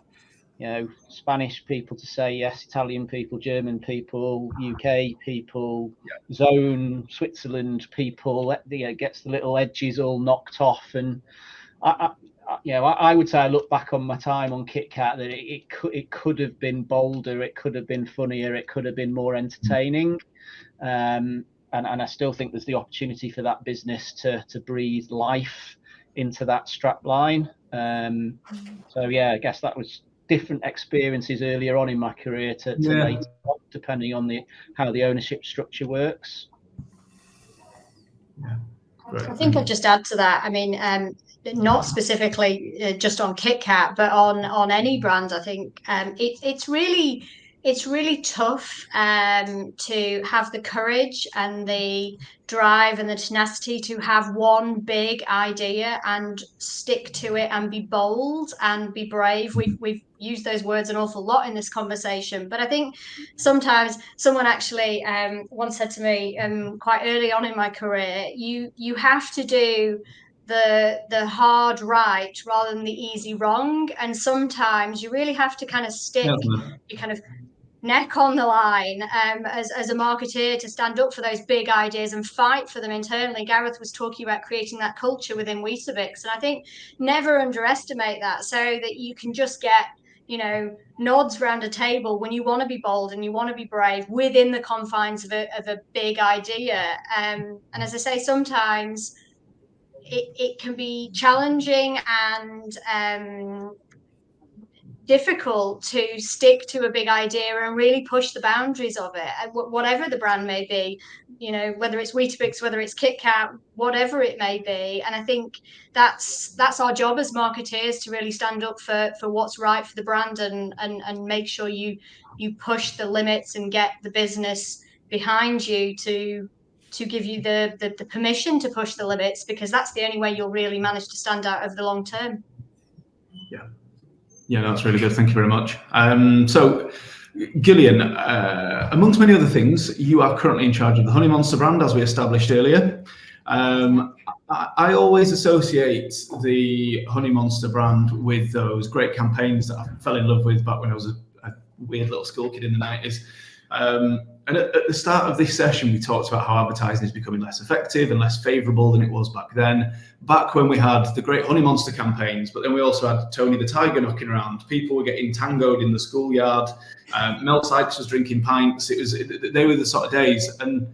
Spanish people to say yes, Italian people, German people, UK people, Zone Switzerland people, gets the little edges all knocked off. And I would say I look back on my time on Kit Kat that it could have been bolder, it could have been funnier, it could have been more entertaining, and I still think there's the opportunity for that business to breathe life into that strap line. So I guess that was different experiences earlier on in my career to later on, depending on how the ownership structure works. I think I'll just add to that. I mean, not specifically just on Kit Kat, but on any brand. I think it's really it's really tough to have the courage and the drive and the tenacity to have one big idea and stick to it and be bold and be brave. We've used those words an awful lot in this conversation, but I think sometimes someone actually once said to me quite early on in my career, you have to do the hard right rather than the easy wrong, and sometimes you really have to kind of stick your kind of neck on the line as a marketeer to stand up for those big ideas and fight for them internally. Gareth was talking about creating that culture within Weetabix, and I think never underestimate that, so that you can just get, you know, nods around a table when you want to be bold and you want to be brave within the confines of a big idea. And as I say, sometimes it can be challenging and difficult to stick to a big idea and really push the boundaries of it, whatever the brand may be, you know, whether it's Weetabix, whether it's Kit Kat, whatever it may be. And I think that's our job as marketeers, to really stand up for what's right for the brand and make sure you push the limits and get the business behind you to give you the permission to push the limits, because that's the only way you'll really manage to stand out over the long term. Yeah, that's really good. Thank you very much. So, Gillian, amongst many other things, you are currently in charge of the Honey Monster brand, as we established earlier. I always associate the Honey Monster brand with those great campaigns that I fell in love with back when I was a weird little school kid in the 90s. And at the start of this session, we talked about how advertising is becoming less effective and less favourable than it was back then. Back when we had the great Honey Monster campaigns, but then we also had Tony the Tiger knocking around. People were getting tangoed in the schoolyard. Mel Sykes was drinking pints. They were the sort of days. And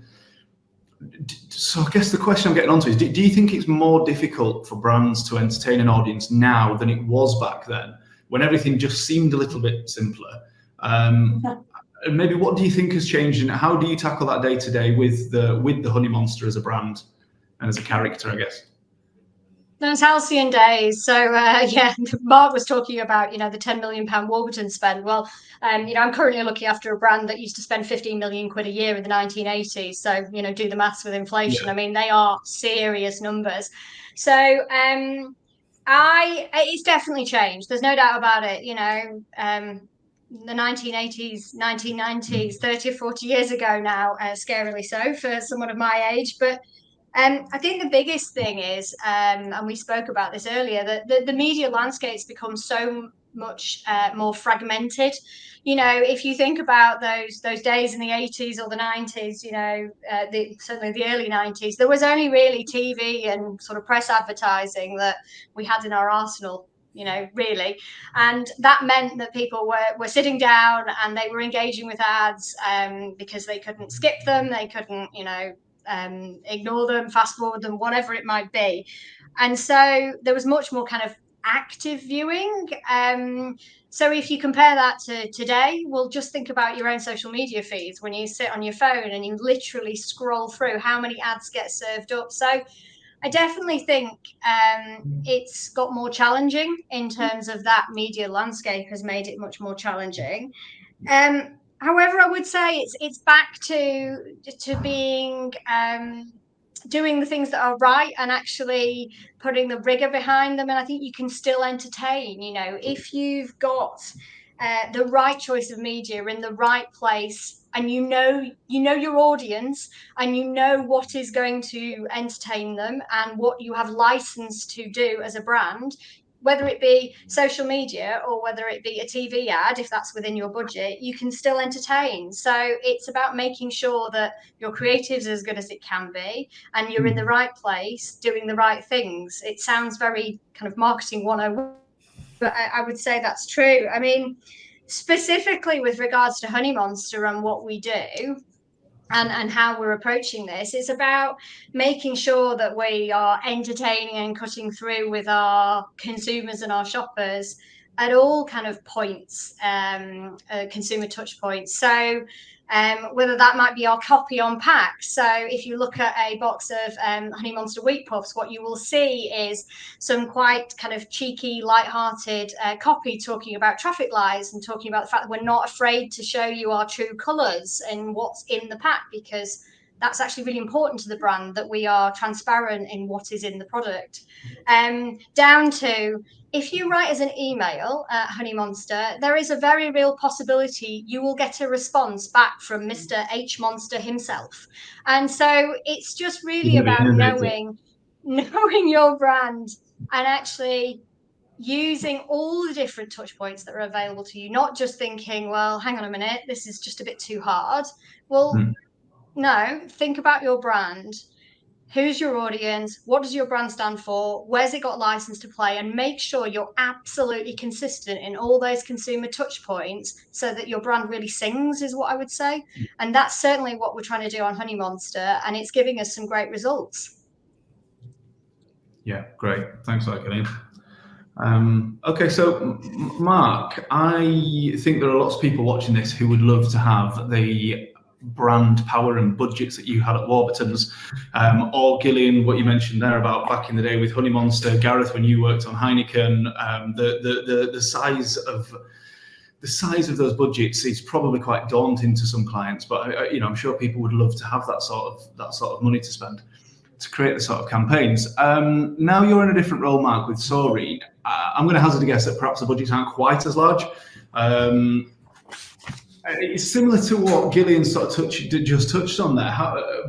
so I guess the question I'm getting onto is, do you think it's more difficult for brands to entertain an audience now than it was back then, when everything just seemed a little bit simpler? And maybe what do you think has changed, and how do you tackle that day to day with the Honey Monster as a brand and as a character, I guess? Those halcyon days. So yeah, Mark was talking about, you know, the £10 million Warburton spend. Well, you know, I'm currently looking after a brand that used to spend 15 million quid a year in the 1980s. So, you know, do the maths with inflation. Yeah. I mean, they are serious numbers. So it's definitely changed. There's no doubt about it. You know, the 1980s, 1990s, 30 or 40 years ago now, scarily so for someone of my age. But I think the biggest thing is, and we spoke about this earlier, that the media landscape's become so much more fragmented. You know, if you think about those days in the 80s or the 90s, you know, certainly the early 90s, there was only really TV and sort of press advertising that we had in our arsenal, you know, really. And that meant that people were sitting down and they were engaging with ads because they couldn't skip them, they couldn't, you know, ignore them, fast forward them, whatever it might be. And so there was much more kind of active viewing. So if you compare that to today, well, just think about your own social media feeds when you sit on your phone and you literally scroll through how many ads get served up. So I definitely think it's got more challenging in terms of that. Media landscape has made it much more challenging. However, I would say it's back to being doing the things that are right and actually putting the rigor behind them. And I think you can still entertain, you know, if you've got the right choice of media in the right place, and you know your audience, and you know what is going to entertain them and what you have license to do as a brand, whether it be social media or whether it be a TV ad, if that's within your budget, you can still entertain. So it's about making sure that your creative's as good as it can be and you're in the right place doing the right things. It sounds very kind of marketing 101, but I would say that's true. I mean, specifically with regards to Honey Monster and what we do, and how we're approaching this, it's about making sure that we are entertaining and cutting through with our consumers and our shoppers at all kind of points, consumer touch points. So whether that might be our copy on pack. So if you look at a box of Honey Monster Wheat Puffs, what you will see is some quite kind of cheeky, light-hearted copy talking about traffic lights and talking about the fact that we're not afraid to show you our true colours and what's in the pack, because that's actually really important to the brand, that we are transparent in what is in the product. Down to, if you write as an email at Honey Monster, there is a very real possibility you will get a response back from Mr. H Monster himself. And so it's just really about knowing your brand and actually using all the different touch points that are available to you, not just thinking, well, hang on a minute, this is just a bit too hard. Well, no, think about your brand. Who's your audience? What does your brand stand for? Where's it got license to play? And make sure you're absolutely consistent in all those consumer touch points so that your brand really sings, is what I would say. And that's certainly what we're trying to do on Honey Monster, and it's giving us some great results. Yeah, great. Thanks for that, Gillian. Okay, so Mark, I think there are lots of people watching this who would love to have the brand power and budgets that you had at Warburton's, or Gillian, what you mentioned there about back in the day with Honey Monster, Gareth when you worked on Heineken, the size of those budgets is probably quite daunting to some clients, but I'm sure people would love to have that sort of money to spend to create the sort of campaigns. Now you're in a different role, Mark, with Soreen. I'm going to hazard a guess that perhaps the budgets aren't quite as large. It's similar to what Gillian sort of just touched on there.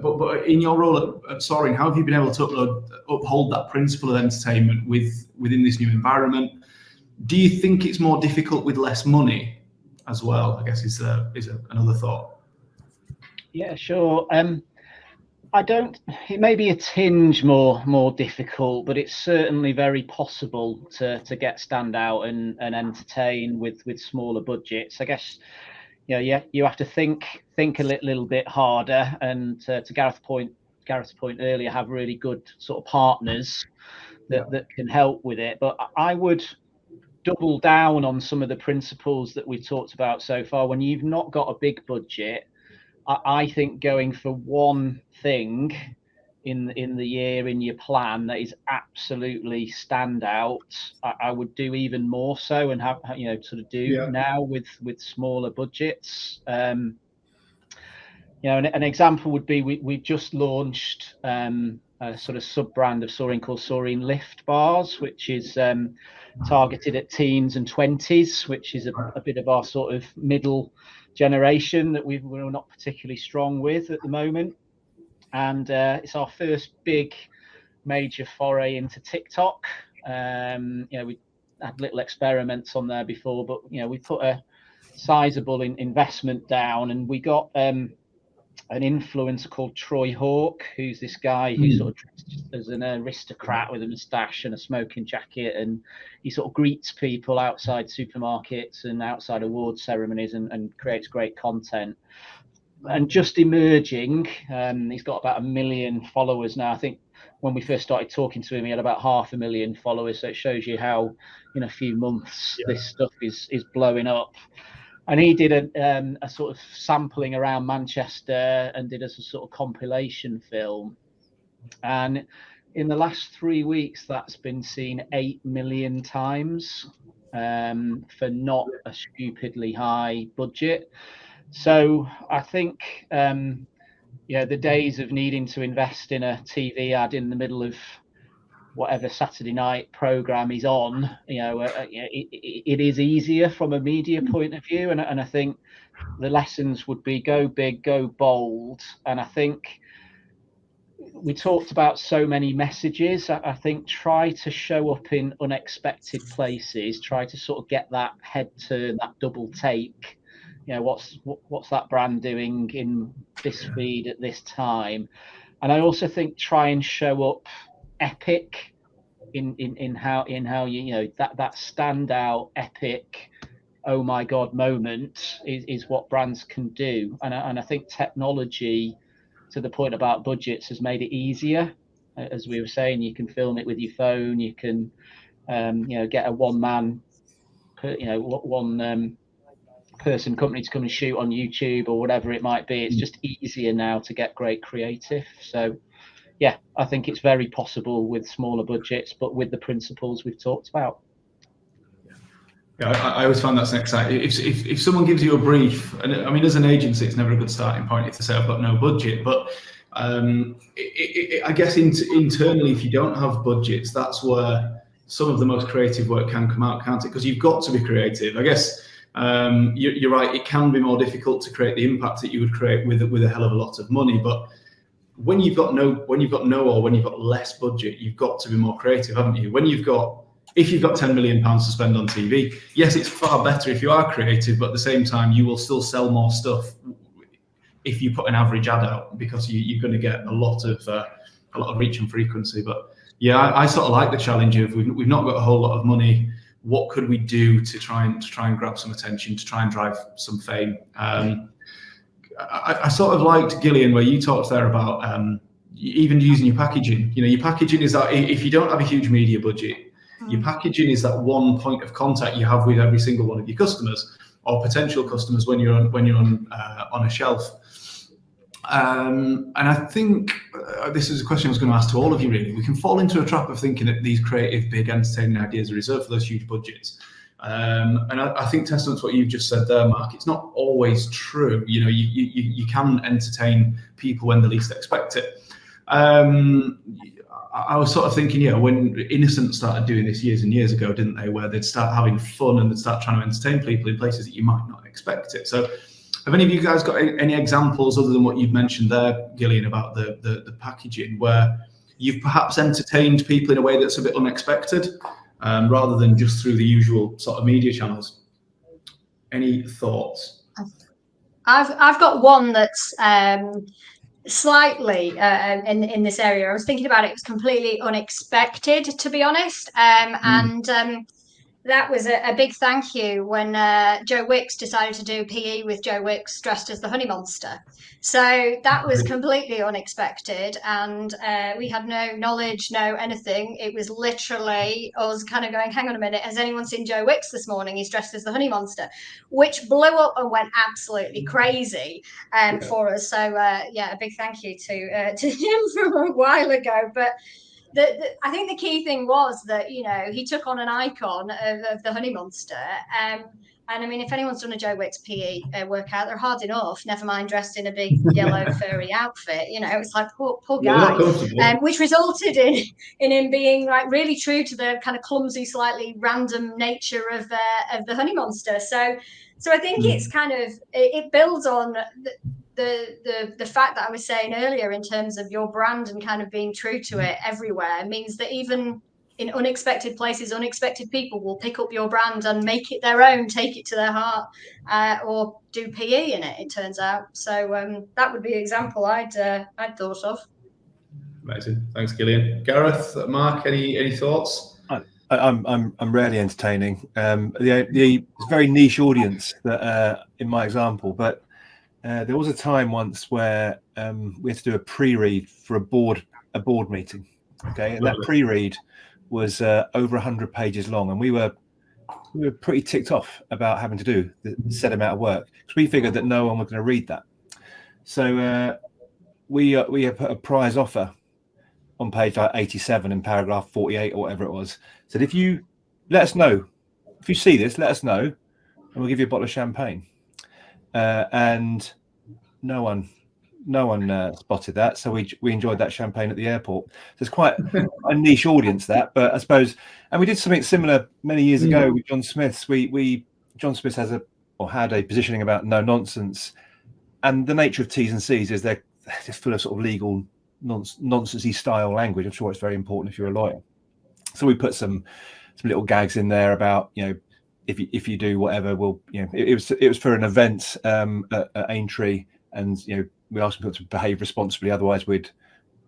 But in your role at Soreen, how have you been able to uphold that principle of entertainment within this new environment? Do you think it's more difficult with less money as well? I guess is another thought. Yeah, sure. It may be a tinge more difficult, but it's certainly very possible to get stand out and entertain with smaller budgets. I guess, you have to think a little bit harder, and to Gareth's point earlier, have really good sort of partners that can help with it. But I would double down on some of the principles that we've talked about so far. When you've not got a big budget, I think going for one thing in the year in your plan that is absolutely stand out, I would do even more so, and have now with smaller budgets. An example would be we've just launched a sort of sub brand of Soreen called Soreen Lift Bars, which is targeted at teens and 20s, which is a bit of our sort of middle generation that we're not particularly strong with at the moment. And it's our first big major foray into TikTok. We had little experiments on there before, but we put a sizable investment down, and we got an influencer called Troy Hawke, who's this guy who sort of dressed as an aristocrat with a moustache and a smoking jacket, and he sort of greets people outside supermarkets and outside award ceremonies and creates great content. And just emerging, he's got about 1 million followers now. I think when we first started talking to him, he had about 500,000 followers. So it shows you how in a few months this stuff is blowing up. And he did a sort of sampling around Manchester and did a sort of compilation film. And in the last 3 weeks, that's been seen 8 million times for not a stupidly high budget. So I think, the days of needing to invest in a TV ad in the middle of whatever Saturday night program is on, it is easier from a media point of view. And I think the lessons would be go big, go bold. And I think we talked about so many messages. I think try to show up in unexpected places, try to sort of get that head turn, that double take. What's that brand doing in this feed at this time? And I also think try and show up epic in how that standout epic oh my god moment is what brands can do. And I think technology, to the point about budgets, has made it easier. As we were saying, you can film it with your phone, you can person company to come and shoot on YouTube or whatever it might be. It's just easier now to get great creative. So yeah, I think it's very possible with smaller budgets, but with the principles we've talked about. Yeah, I always find that's exciting. If someone gives you a brief, and I mean, as an agency, it's never a good starting point if they say I've got no budget. But I guess internally, if you don't have budgets, that's where some of the most creative work can come out, can't it? Because you've got to be creative. I guess you're right. It can be more difficult to create the impact that you would create with a hell of a lot of money. But when you've got less budget, you've got to be more creative, haven't you? If you've got £10 million to spend on TV, yes, it's far better if you are creative, but at the same time, you will still sell more stuff if you put an average ad out, because you're going to get a lot of reach and frequency. But yeah, I sort of like the challenge of we've not got a whole lot of money. What could we do to try and grab some attention, to try and drive some fame? I sort of liked, Gillian, where you talked there about even using your packaging. You know, your packaging is that if you don't have a huge media budget, your packaging is that one point of contact you have with every single one of your customers or potential customers when you're on a shelf. And I think this is a question I was going to ask to all of you. Really, we can fall into a trap of thinking that these creative, big, entertaining ideas are reserved for those huge budgets. And I think testament to what you've just said there, Mark, it's not always true. You know, you can entertain people when they least expect it. I was sort of thinking, yeah, when Innocent started doing this years and years ago, didn't they? Where they'd start having fun and they'd start trying to entertain people in places that you might not expect it. So, have any of you guys got any examples other than what you've mentioned there, Gillian, about the packaging, where you've perhaps entertained people in a way that's a bit unexpected, rather than just through the usual sort of media channels? Any thoughts? I've got one that's slightly in this area. I was thinking about it. It was completely unexpected, to be honest, and that was a big thank you when Joe Wicks decided to do PE with Joe Wicks dressed as the Honey Monster. So that was completely unexpected, and we had no knowledge, no anything. It was literally us kind of going, hang on a minute, has anyone seen Joe Wicks this morning? He's dressed as the Honey Monster, which blew up and went absolutely crazy for us. So yeah, a big thank you to him from a while ago. But I think the key thing was that, you know, he took on an icon of the Honey Monster. And I mean, if anyone's done a Joe Wicks PE workout, they're hard enough, never mind dressed in a big yellow furry outfit. You know, it's like poor guy, which resulted in him being like really true to the kind of clumsy, slightly random nature of the Honey Monster. So I think it's kind of, it builds on the fact that I was saying earlier in terms of your brand and kind of being true to it everywhere means that even in unexpected places, unexpected people will pick up your brand and make it their own, take it to their heart, or do PE in it, it turns out. So that would be an example I'd thought of. Amazing. Thanks, Gillian. Gareth, Mark, any thoughts? I'm rarely entertaining. It's a very niche audience that in my example, but there was a time once where we had to do a pre-read for a board meeting. Okay, and that pre-read was over 100 pages long, and we were pretty ticked off about having to do the set amount of work because we figured that no one was going to read that. So we have put a prize offer on page like 87 in paragraph 48 or whatever it was. Said if you let us know, if you see this, let us know, and we'll give you a bottle of champagne. And no one spotted that, so we enjoyed that champagne at the airport. So it's quite a niche audience, that, but I suppose, and we did something similar many years ago with John Smith's. John Smith had a positioning about no nonsense, and the nature of T's and C's is they're just full of sort of legal nonsensy style language. I'm sure it's very important if you're a lawyer. So we put some little gags in there about, you know, if you do whatever, we'll, you know, it was for an event at Aintree, and you know, we asked people to behave responsibly, otherwise we'd,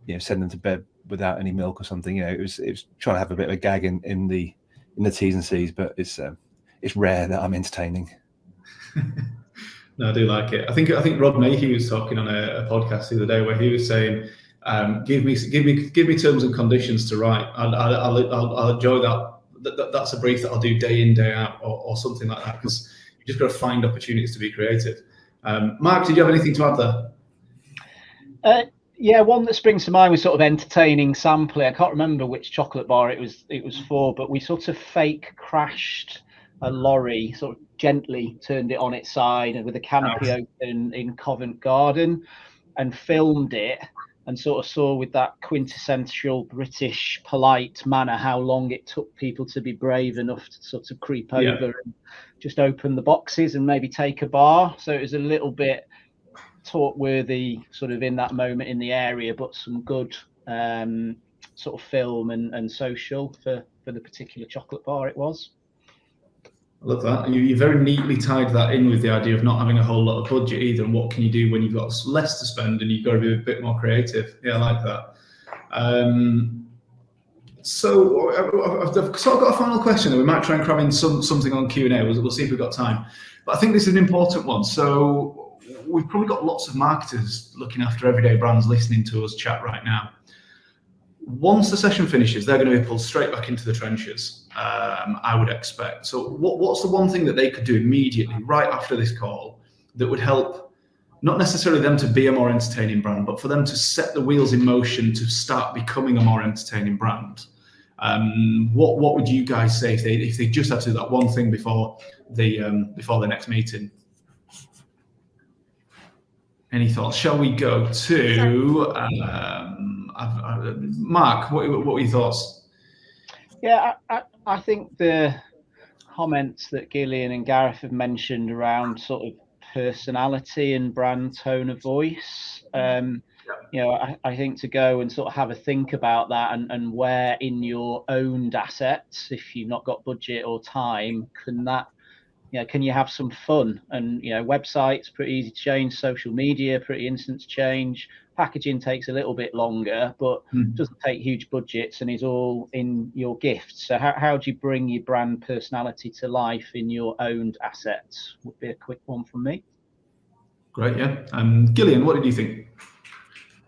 you know, send them to bed without any milk or something. You know, it was trying to have a bit of a gag in the T's and C's, but it's rare that I'm entertaining. No, I do like it. I think Rob Mayhew was talking on a podcast the other day where he was saying, give me terms and conditions to write. I'll enjoy that. That's a brief that I'll do day in, day out, or something like that. Because just got to find opportunities to be creative. Mark, did you have anything to add there? Yeah, one that springs to mind was sort of entertaining sampling. I can't remember which chocolate bar it was for, but we sort of fake crashed a lorry, sort of gently turned it on its side and with a canopy open in Covent Garden, and filmed it, and sort of saw with that quintessential British polite manner how long it took people to be brave enough to sort of creep over and just open the boxes and maybe take a bar. So it was a little bit talk-worthy sort of in that moment in the area, but some good sort of film and social for the particular chocolate bar it was. I love that. You very neatly tied that in with the idea of not having a whole lot of budget either, and what can you do when you've got less to spend and you've got to be a bit more creative. Yeah, I like that. So I've sort of got a final question, and we might try and cram in something on Q&A. We'll see if we've got time. But I think this is an important one. So we've probably got lots of marketers looking after everyday brands listening to us chat right now. Once the session finishes, they're going to be pulled straight back into the trenches, I would expect. So what's the one thing that they could do immediately, right after this call, that would help not necessarily them to be a more entertaining brand, but for them to set the wheels in motion to start becoming a more entertaining brand? What would you guys say if they just had to do that one thing before the next meeting? Any thoughts? Shall we go to Mark? What were your thoughts? Yeah, I think the comments that Gillian and Gareth have mentioned around sort of personality and brand tone of voice, you know, I think to go and sort of have a think about that and where in your owned assets, if you've not got budget or time, can you have some fun? And, you know, websites, pretty easy to change, social media, pretty instant to change, packaging takes a little bit longer, but doesn't take huge budgets and is all in your gift. So how do you bring your brand personality to life in your owned assets? Would be a quick one from me. Great, yeah. Gillian, what did you think?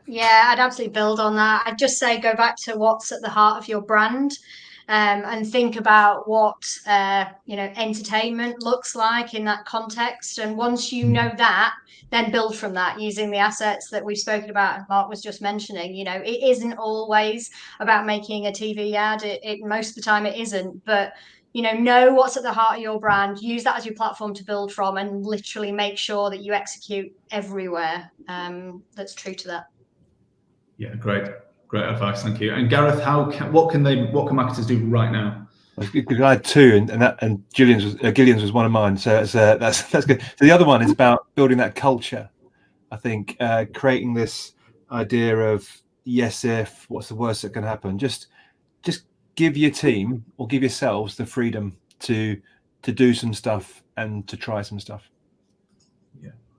Yeah, I'd absolutely build on that. I'd just say go back to what's at the heart of your brand. And think about what entertainment looks like in that context. And once you know that, then build from that using the assets that we've spoken about and Mark was just mentioning. You know, it isn't always about making a TV ad. It most of the time it isn't. But you know what's at the heart of your brand. Use that as your platform to build from, and literally make sure that you execute everywhere. That's true to that. Yeah, great advice, thank you. And Gareth, what can marketers do right now? I had two, and Gillian's was one of mine, so that's good. So the other one is about building that culture. I think creating this idea of yes if, what's the worst that can happen. Just give your team or give yourselves the freedom to do some stuff and to try some stuff.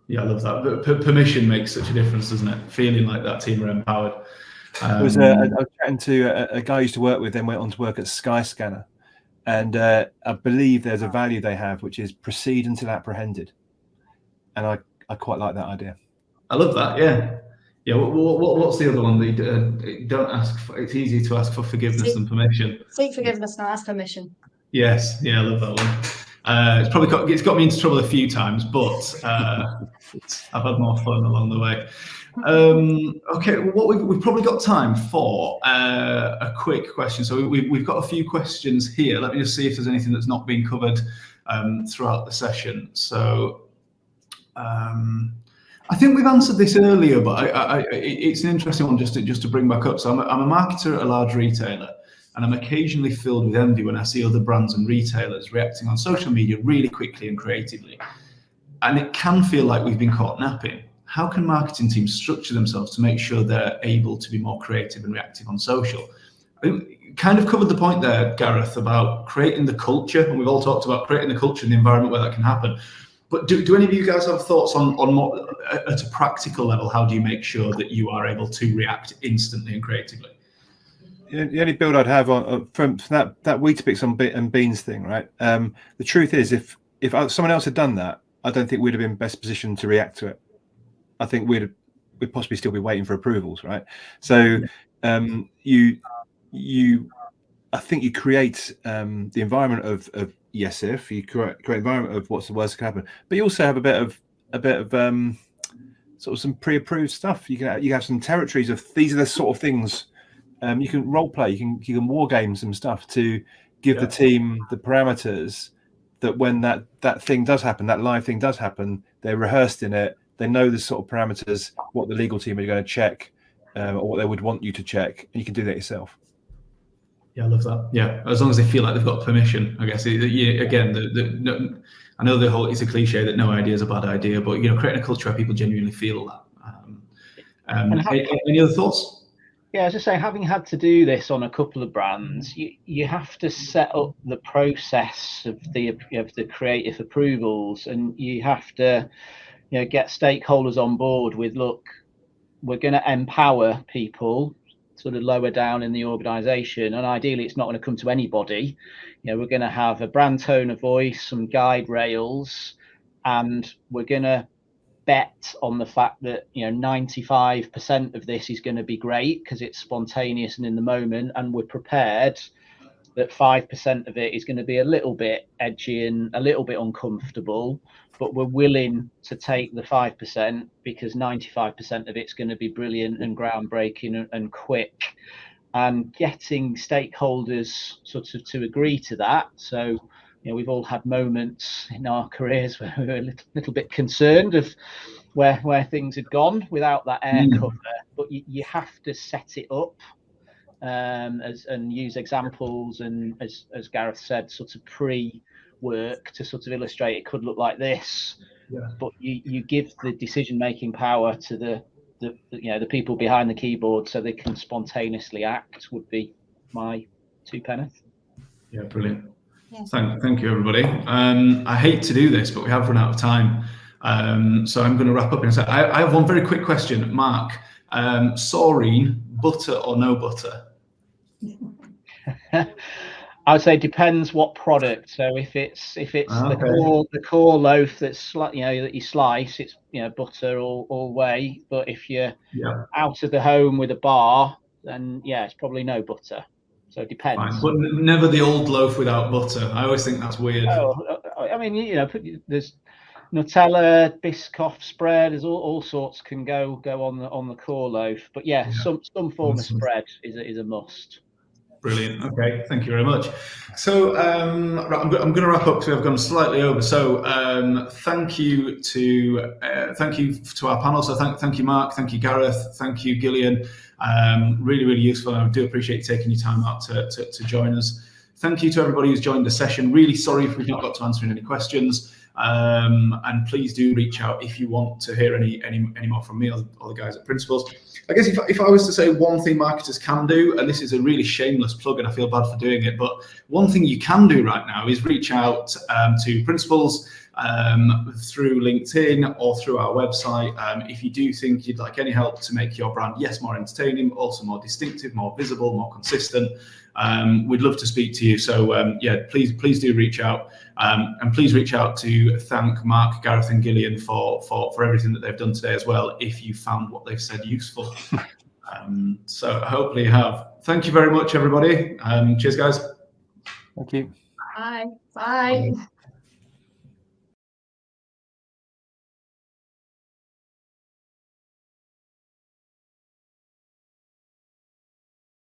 Yeah, I love that. Permission makes such a difference, doesn't it? Feeling like that team are empowered. I was chatting to a guy I used to work with, then went on to work at Skyscanner, and I believe there's a value they have, which is proceed until apprehended, and I quite like that idea. I love that. Yeah. What's the other one? Don't ask. It's easier to ask for forgiveness than permission. Seek forgiveness, not ask permission. Yes. Yeah, I love that one. It's got me into trouble a few times, but I've had more fun along the way. Okay, well, we've probably got time for a quick question. So we've got a few questions here. Let me just see if there's anything that's not been covered throughout the session. So I think we've answered this earlier, but it's an interesting one just to bring back up. So I'm a marketer at a large retailer, and I'm occasionally filled with envy when I see other brands and retailers reacting on social media really quickly and creatively. And it can feel like we've been caught napping. How can marketing teams structure themselves to make sure they're able to be more creative and reactive on social? I kind of covered the point there, Gareth, about creating the culture, and we've all talked about creating the culture and the environment where that can happen. But do any of you guys have thoughts on more, at a practical level, how do you make sure that you are able to react instantly and creatively? The only build I'd have on from that Weetabix and beans thing, right? The truth is, if someone else had done that, I don't think we'd have been best positioned to react to it. I think we'd possibly still be waiting for approvals, right? So I think you create the environment of yes if, you create environment of what's the worst that can happen, but you also have a bit of sort of some pre-approved stuff. You have some territories of these are the sort of things. You can role play, you can war game some stuff to give the team the parameters that when that thing does happen, that live thing does happen, they're rehearsed in it. They know the sort of parameters, what the legal team are going to check, or what they would want you to check, and you can do that yourself. Yeah, I love that. Yeah, as long as they feel like they've got permission, I guess. Again, I know the whole, it's a cliche that no idea is a bad idea, but creating a culture where people genuinely feel that. Any other thoughts? Yeah, as I say, having had to do this on a couple of brands, you have to set up the process of the creative approvals, and you have to get stakeholders on board with, look, we're going to empower people sort of lower down in the organization, and ideally it's not going to come to anybody. We're going to have a brand tone of voice, some guide rails, and we're going to bet on the fact that 95% of this is going to be great because it's spontaneous and in the moment, and we're prepared that 5% of it is going to be a little bit edgy and a little bit uncomfortable, but we're willing to take the 5% because 95% of it's going to be brilliant and groundbreaking and quick, and getting stakeholders sort of to agree to that. So we've all had moments in our careers where we were a little bit concerned of where things had gone without that air cover, but you have to set it up and use examples, and as Gareth said, sort of pre-work to sort of illustrate it could look like this. But you give the decision-making power to the people behind the keyboard so they can spontaneously act, would be my 2 pence. Yeah, brilliant. Yeah. Thank you, everybody. I hate to do this, but we have run out of time. So I'm going to wrap up in a second. I have one very quick question. Mark, Soreen, butter or no butter? I would say depends what product. So if it's the core loaf that's that you slice, it's butter all way. But if you're out of the home with a bar, then it's probably no butter. So it depends. Fine. But never the old loaf without butter. I always think that's weird. I mean, there's Nutella, Biscoff spread. There's all sorts can go on the core loaf. But some form of spread is a must. Brilliant. Okay, thank you very much. So I'm going to wrap up because I've gone slightly over. So thank you to our panel. So thank you, Mark. Thank you, Gareth. Thank you, Gillian. Really, really useful. And I do appreciate you taking your time out to join us. Thank you to everybody who's joined the session. Really sorry if we've not got to answering any questions. And please do reach out if you want to hear any more from me or the guys at Principles. I guess if I was to say one thing marketers can do, and this is a really shameless plug and I feel bad for doing it, but one thing you can do right now is reach out to Principles through LinkedIn or through our website. If you do think you'd like any help to make your brand, more entertaining, but also more distinctive, more visible, more consistent, we'd love to speak to you. So please do reach out. And please reach out to thank Mark, Gareth and Gillian for everything that they've done today as well, if you found what they've said useful. So hopefully you have. Thank you very much, everybody. Cheers, guys. Thank you. Bye. Bye.